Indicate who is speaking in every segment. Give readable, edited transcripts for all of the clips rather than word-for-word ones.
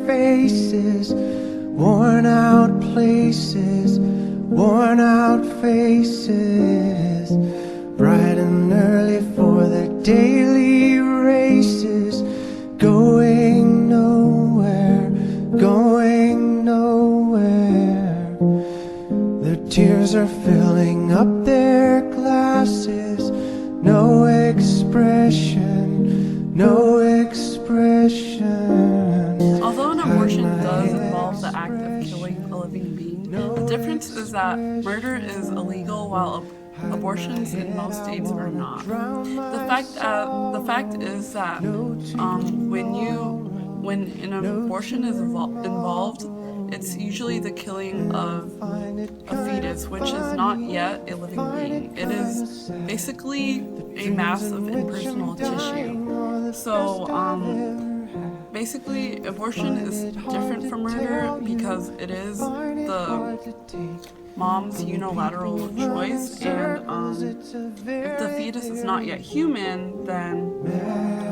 Speaker 1: faces, worn out places, worn out faces, bright and early for their daily races, going nowhere, going nowhere. Their tears are filling up their glasses, no expression, no expression.
Speaker 2: Although an abortion does involve the act of killing a living being, the difference is that murder is illegal while abortions in most states are not. The fact is that when an abortion is involved, it's usually the killing of a fetus, which is not yet a living being. It is basically a mass of impersonal tissue. So basically, abortion is different from murder because it is the mom's unilateral choice, and if the fetus is not yet human, then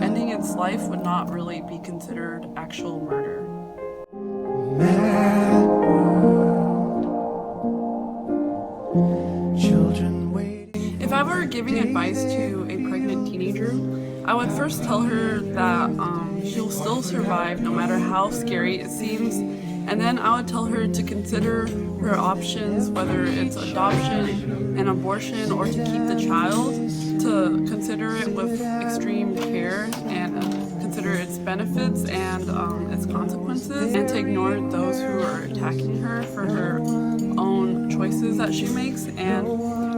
Speaker 2: ending its life would not really be considered actual murder. If I were giving advice to a pregnant teenager, I would first tell her that she'll still survive no matter how scary it seems, and then I would tell her to consider her options, whether it's adoption, an abortion, or to keep the child, to consider it with extreme care and consider its benefits and its consequences, and to ignore those who are attacking her for her own choices that she makes. And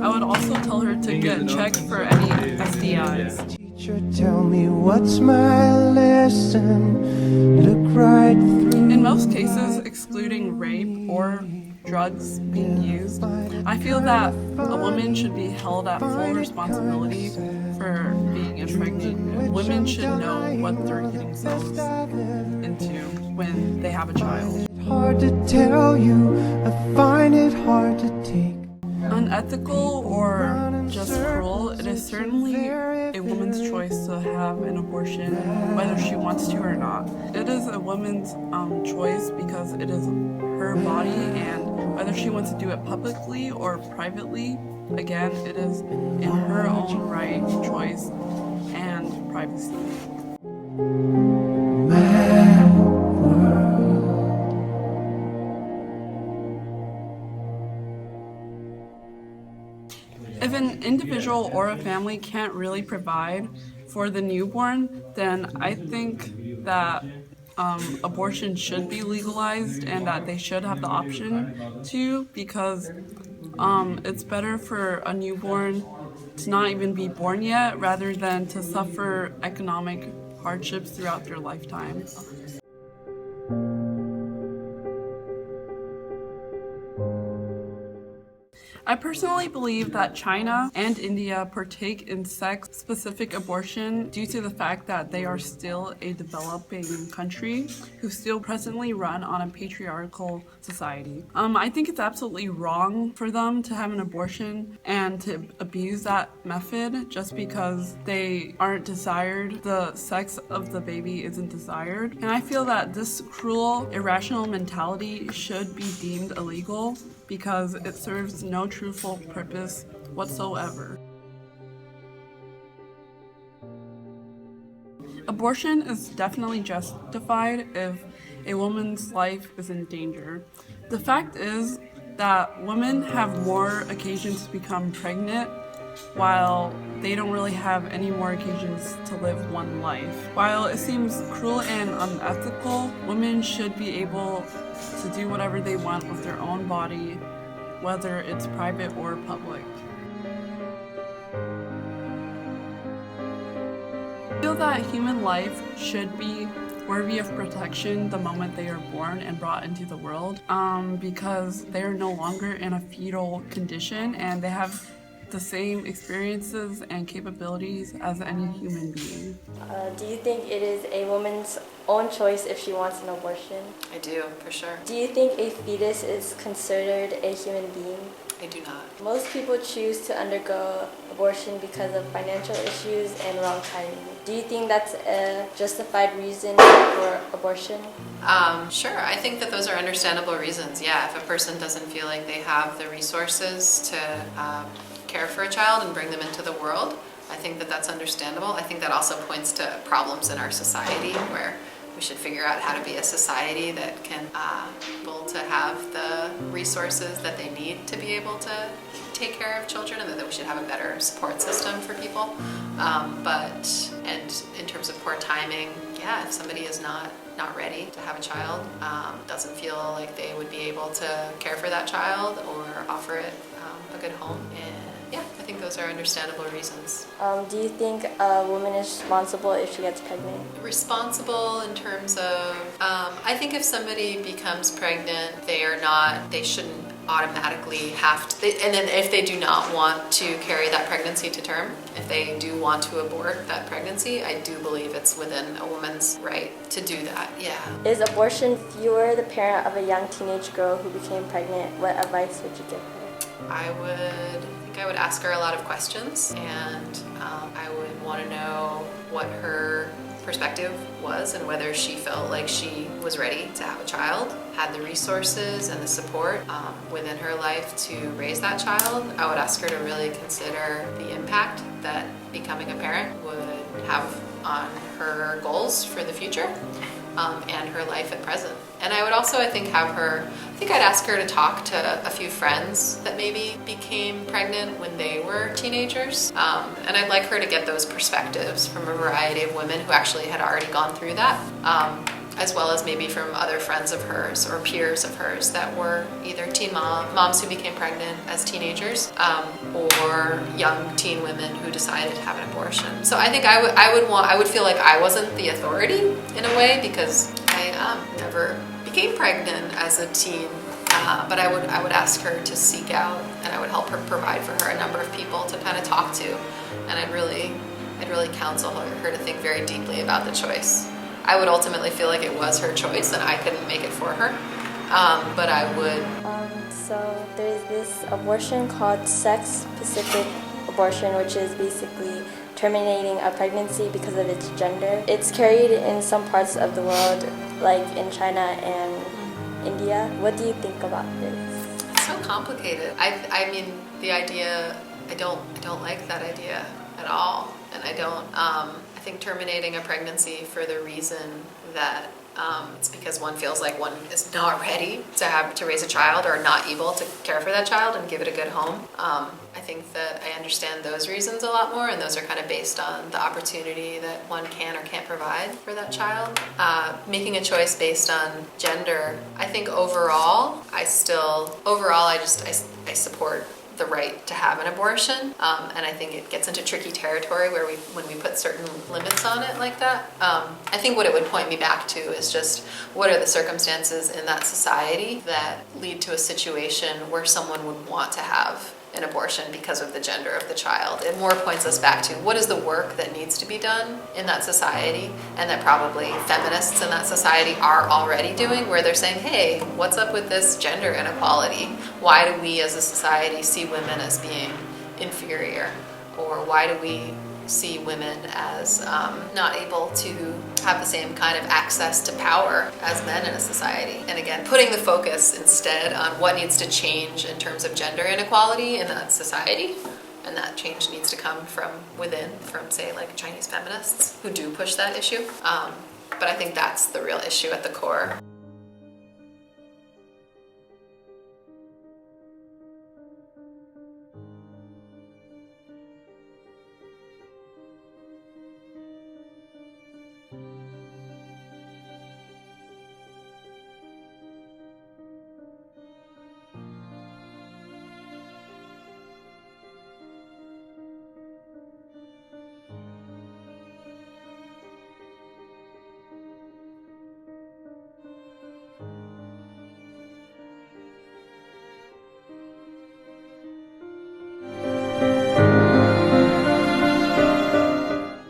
Speaker 2: I would also tell her to get checked for any STIs.
Speaker 1: Teacher, tell me what's my lesson. Look right through.
Speaker 2: In most cases, excluding rape or drugs being used, I feel that a woman should be held at full responsibility for being impregnated. Women should know what they're getting themselves into when they have a child.
Speaker 1: Hard to tell you, I find it hard to take.
Speaker 2: Unethical or just cruel, it is certainly a woman's choice to have an abortion, whether she wants to or not. It is a woman's choice because it is her body, and whether she wants to do it publicly or privately, again, it is in her own right, choice, and privacy. If an individual or a family can't really provide for the newborn, then I think that abortion should be legalized and that they should have the option to, because it's better for a newborn to not even be born yet rather than to suffer economic hardships throughout their lifetime. I personally believe that China and India partake in sex-specific abortion due to the fact that they are still a developing country who still presently run on a patriarchal society. I think it's absolutely wrong for them to have an abortion and to abuse that method just because they aren't desired, the sex of the baby isn't desired. And I feel that this cruel, irrational mentality should be deemed illegal because it serves no truthful purpose whatsoever. Abortion is definitely justified if a woman's life is in danger. The fact is that women have more occasions to become pregnant while they don't really have any more occasions to live one life. While it seems cruel and unethical, women should be able to do whatever they want with their own body, whether it's private or public. I feel that human life should be worthy of protection the moment they are born and brought into the world, because they are no longer in a fetal condition and they have the same experiences and capabilities as any human being.
Speaker 3: Do you think it is a woman's own choice if she wants an abortion?
Speaker 4: I do, for sure.
Speaker 3: Do you think a fetus is considered a human being?
Speaker 4: I do not.
Speaker 3: Most people choose to undergo abortion because of financial issues and wrong timing. Do you think that's a justified reason for abortion?
Speaker 4: Sure, I think that those are understandable reasons. Yeah, if a person doesn't feel like they have the resources to care for a child and bring them into the world, I think that that's understandable. I think that also points to problems in our society where we should figure out how to be a society that can be able to have the resources that they need to be able to take care of children, and that we should have a better support system for people. And in terms of poor timing, yeah, if somebody is not ready to have a child, doesn't feel like they would be able to care for that child or offer it a good home, and yeah, I think those are understandable reasons.
Speaker 3: Do you think a woman is responsible if she gets pregnant?
Speaker 4: Responsible in terms of, I think if somebody becomes pregnant, they shouldn't automatically have to, and then if they do not want to carry that pregnancy to term, if they do want to abort that pregnancy, I do believe it's within a woman's right to do that, yeah.
Speaker 3: Is abortion, if you were the parent of a young teenage girl who became pregnant, what advice would you give her?
Speaker 4: I would ask her a lot of questions, and I would want to know what her perspective was and whether she felt like she was ready to have a child, had the resources and the support within her life to raise that child. I would ask her to really consider the impact that becoming a parent would have on her goals for the future and her life at present. And I would also, I think I'd ask her to talk to a few friends that maybe became pregnant when they were teenagers. And I'd like her to get those perspectives from a variety of women who actually had already gone through that, as well as maybe from other friends of hers or peers of hers that were either teen moms who became pregnant as teenagers, or young teen women who decided to have an abortion. So I think I would feel like I wasn't the authority in a way, because I never became pregnant as a teen, but I would ask her to seek out, and I would help her provide for her a number of people to kind of talk to, and I'd really counsel her to think very deeply about the choice. I would ultimately feel like it was her choice and I couldn't make it for her, but I would.
Speaker 3: So there's this abortion called sex-specific abortion, which is basically terminating a pregnancy because of its gender. It's carried in some parts of the world, like in China and India. What do you think about this?
Speaker 4: It's so complicated. I mean, the idea, I don't like that idea at all, and I think terminating a pregnancy for the reason that it's because one feels like one is not ready to raise a child or not able to care for that child and give it a good home. I think that I understand those reasons a lot more, and those are kind of based on the opportunity that one can or can't provide for that child. Making a choice based on gender, I think overall I support the right to have an abortion, and I think it gets into tricky territory when we put certain limits on it like that. I think what it would point me back to is just what are the circumstances in that society that lead to a situation where someone would want to have an abortion because of the gender of the child. It more points us back to what is the work that needs to be done in that society, and that probably feminists in that society are already doing, where they're saying, hey, what's up with this gender inequality? Why do we as a society see women as being inferior? Or why do we see women as not able to have the same kind of access to power as men in a society? And again, putting the focus instead on what needs to change in terms of gender inequality in that society, and that change needs to come from within, from say like Chinese feminists who do push that issue. But I think that's the real issue at the core.